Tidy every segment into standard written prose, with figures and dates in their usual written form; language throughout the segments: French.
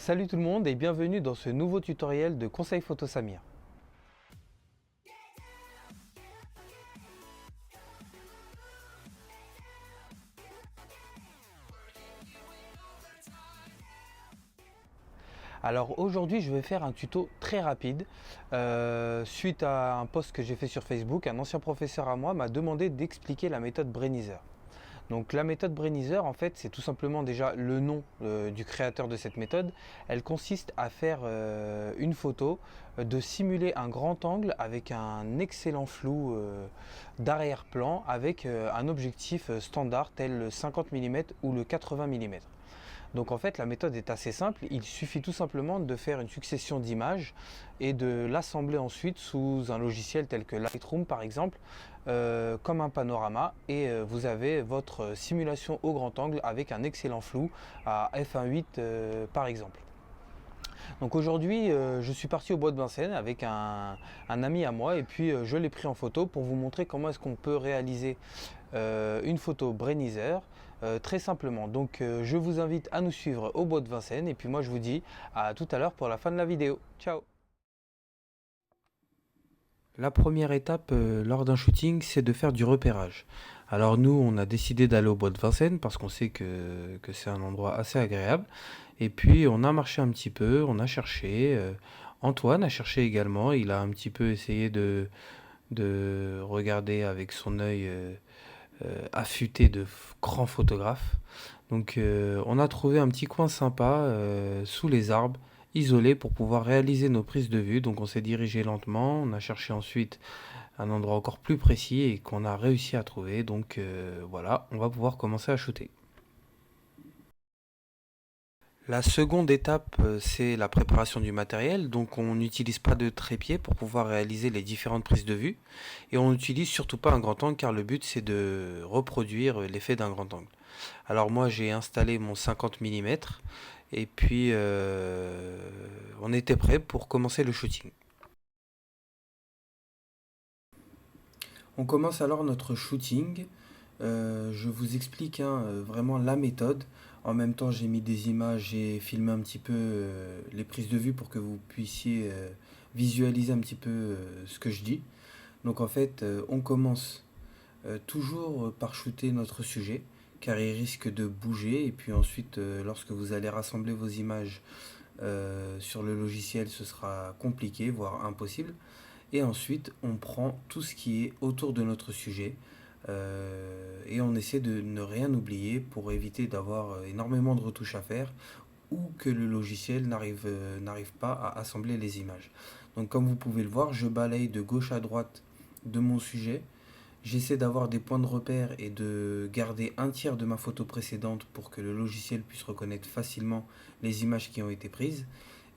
Salut tout le monde et bienvenue dans ce nouveau tutoriel de Conseil Photo Samir. Alors aujourd'hui je vais faire un tuto très rapide. Suite à un post que j'ai fait sur Facebook, un ancien professeur à moi m'a demandé d'expliquer la méthode Brainizer. Donc la méthode Brainizer, en fait, c'est tout simplement déjà le nom du créateur de cette méthode. Elle consiste à faire une photo, de simuler un grand angle avec un excellent flou d'arrière-plan avec un objectif standard tel le 50 mm ou le 80 mm. Donc en fait la méthode est assez simple, il suffit tout simplement de faire une succession d'images et de l'assembler ensuite sous un logiciel tel que Lightroom par exemple, comme un panorama et vous avez votre simulation au grand angle avec un excellent flou à f1.8 par exemple. Donc aujourd'hui je suis parti au bois de Vincennes avec un ami à moi et puis je l'ai pris en photo pour vous montrer comment est-ce qu'on peut réaliser une photo Brainizer très simplement. Donc je vous invite à nous suivre au bois de Vincennes et puis moi je vous dis à tout à l'heure pour la fin de la vidéo. Ciao. La première étape lors d'un shooting, c'est de faire du repérage. Alors nous, on a décidé d'aller au bois de Vincennes parce qu'on sait que c'est un endroit assez agréable. Et puis on a marché un petit peu, on a cherché. Antoine a cherché également, il a un petit peu essayé de regarder avec son œil affûté de grands photographes. Donc on a trouvé un petit coin sympa sous les arbres, isolé pour pouvoir réaliser nos prises de vue. Donc on s'est dirigé lentement, on a cherché ensuite un endroit encore plus précis et qu'on a réussi à trouver. Donc voilà, on va pouvoir commencer à shooter. La seconde étape, c'est la préparation du matériel. Donc on n'utilise pas de trépied pour pouvoir réaliser les différentes prises de vue. Et on n'utilise surtout pas un grand angle car le but c'est de reproduire l'effet d'un grand angle. Alors moi j'ai installé mon 50 mm et puis on était prêt pour commencer le shooting. On commence alors notre shooting. Je vous explique vraiment la méthode. En même temps, j'ai mis des images, j'ai filmé un petit peu les prises de vue pour que vous puissiez visualiser un petit peu ce que je dis. Donc en fait, on commence toujours par shooter notre sujet, car il risque de bouger. Et puis ensuite, lorsque vous allez rassembler vos images sur le logiciel, ce sera compliqué, voire impossible. Et ensuite, on prend tout ce qui est autour de notre sujet et on essaie de ne rien oublier pour éviter d'avoir énormément de retouches à faire ou que le logiciel n'arrive pas à assembler les images. Donc comme vous pouvez le voir, je balaye de gauche à droite de mon sujet. J'essaie d'avoir des points de repère et de garder un tiers de ma photo précédente pour que le logiciel puisse reconnaître facilement les images qui ont été prises.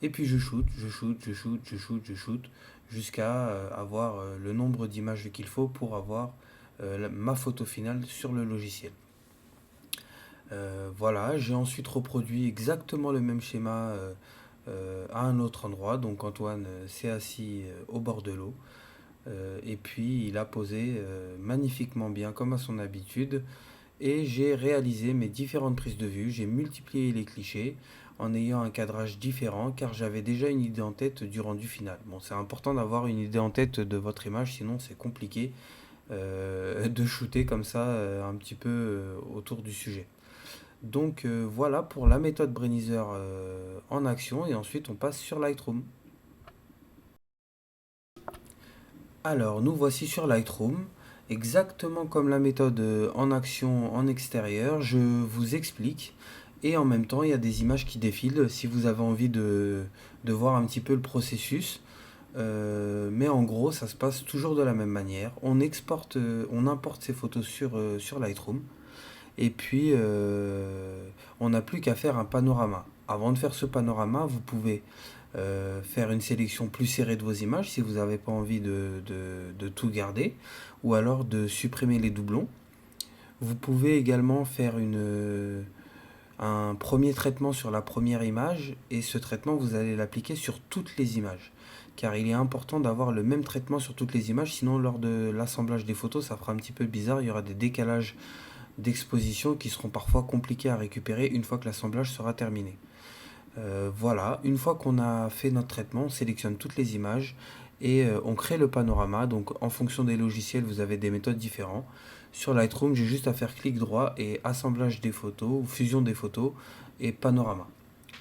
Et puis je shoot, je shoot, je shoot, je shoot, je shoot, jusqu'à avoir le nombre d'images qu'il faut pour avoir ma photo finale sur le logiciel. Voilà, j'ai ensuite reproduit exactement le même schéma à un autre endroit. Donc Antoine s'est assis au bord de l'eau. Et puis il a posé magnifiquement bien comme à son habitude et j'ai réalisé mes différentes prises de vue, j'ai multiplié les clichés en ayant un cadrage différent car j'avais déjà une idée en tête du rendu final. Bon, c'est important d'avoir une idée en tête de votre image, sinon c'est compliqué de shooter comme ça un petit peu autour du sujet. Donc voilà pour la méthode Brainizer en action et ensuite on passe sur Lightroom. Alors, nous voici sur Lightroom, exactement comme la méthode en action en extérieur. Je vous explique et en même temps, il y a des images qui défilent si vous avez envie de voir un petit peu le processus. Mais en gros, ça se passe toujours de la même manière. On importe ces photos sur Lightroom et puis on n'a plus qu'à faire un panorama. Avant de faire ce panorama, vous pouvez faire une sélection plus serrée de vos images si vous n'avez pas envie de tout garder ou alors de supprimer les doublons. Vous pouvez également faire un premier traitement sur la première image et ce traitement vous allez l'appliquer sur toutes les images car il est important d'avoir le même traitement sur toutes les images, sinon lors de l'assemblage des photos ça fera un petit peu bizarre, il y aura des décalages d'exposition qui seront parfois compliqués à récupérer une fois que l'assemblage sera terminé. Voilà, une fois qu'on a fait notre traitement, on sélectionne toutes les images et on crée le panorama. Donc en fonction des logiciels, vous avez des méthodes différentes. Sur Lightroom, j'ai juste à faire clic droit et assemblage des photos ou fusion des photos et panorama.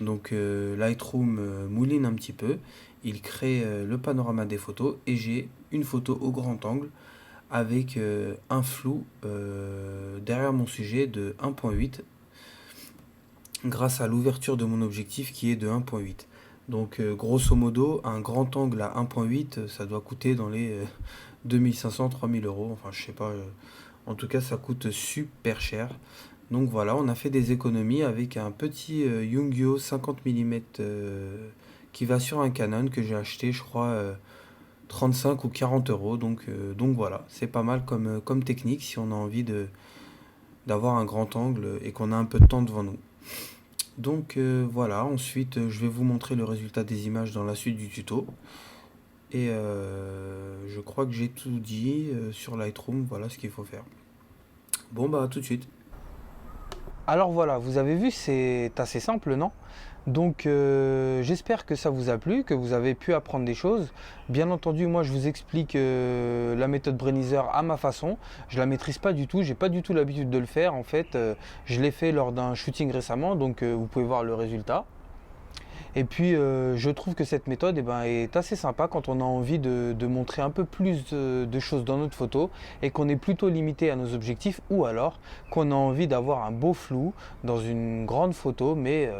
Donc Lightroom mouline un petit peu, il crée le panorama des photos et j'ai une photo au grand angle avec un flou derrière mon sujet de 1.8 grâce à l'ouverture de mon objectif qui est de 1.8. Donc grosso modo, un grand angle à 1.8, ça doit coûter dans les 2500-3000 euros. Enfin, je sais pas. En tout cas, ça coûte super cher. Donc voilà, on a fait des économies avec un petit Yongnuo 50 mm qui va sur un Canon que j'ai acheté, je crois, 35 ou 40 euros. Donc voilà, c'est pas mal comme technique si on a envie d'avoir un grand angle et qu'on a un peu de temps devant nous. Donc voilà, ensuite je vais vous montrer le résultat des images dans la suite du tuto. Et je crois que j'ai tout dit sur Lightroom, voilà ce qu'il faut faire. Bon bah à tout de suite. Alors voilà, vous avez vu, c'est assez simple, non? Donc j'espère que ça vous a plu, que vous avez pu apprendre des choses. Bien entendu, moi je vous explique la méthode Brainizer à ma façon. Je la maîtrise pas du tout, j'ai pas du tout l'habitude de le faire. En fait, je l'ai fait lors d'un shooting récemment, donc vous pouvez voir le résultat. Et puis je trouve que cette méthode est assez sympa quand on a envie de montrer un peu plus de choses dans notre photo et qu'on est plutôt limité à nos objectifs, ou alors qu'on a envie d'avoir un beau flou dans une grande photo, mais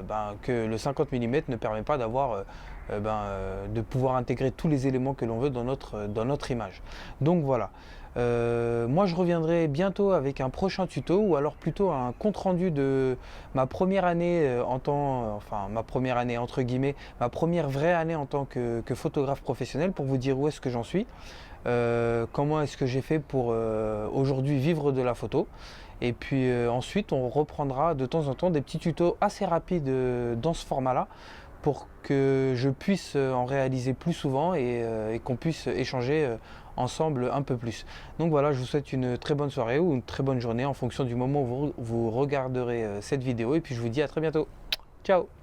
que le 50 mm ne permet pas d'avoir de pouvoir intégrer tous les éléments que l'on veut dans notre image. Donc voilà. Moi je reviendrai bientôt avec un prochain tuto, ou alors plutôt un compte rendu de ma première année enfin ma première année entre guillemets, ma première vraie année en tant que photographe professionnel, pour vous dire où est-ce que j'en suis, comment est-ce que j'ai fait pour aujourd'hui vivre de la photo. Et puis ensuite on reprendra de temps en temps des petits tutos assez rapides dans ce format là, pour que je puisse en réaliser plus souvent et qu'on puisse échanger ensemble un peu plus. Donc voilà, je vous souhaite une très bonne soirée ou une très bonne journée en fonction du moment où vous regarderez cette vidéo, et puis je vous dis à très bientôt. Ciao!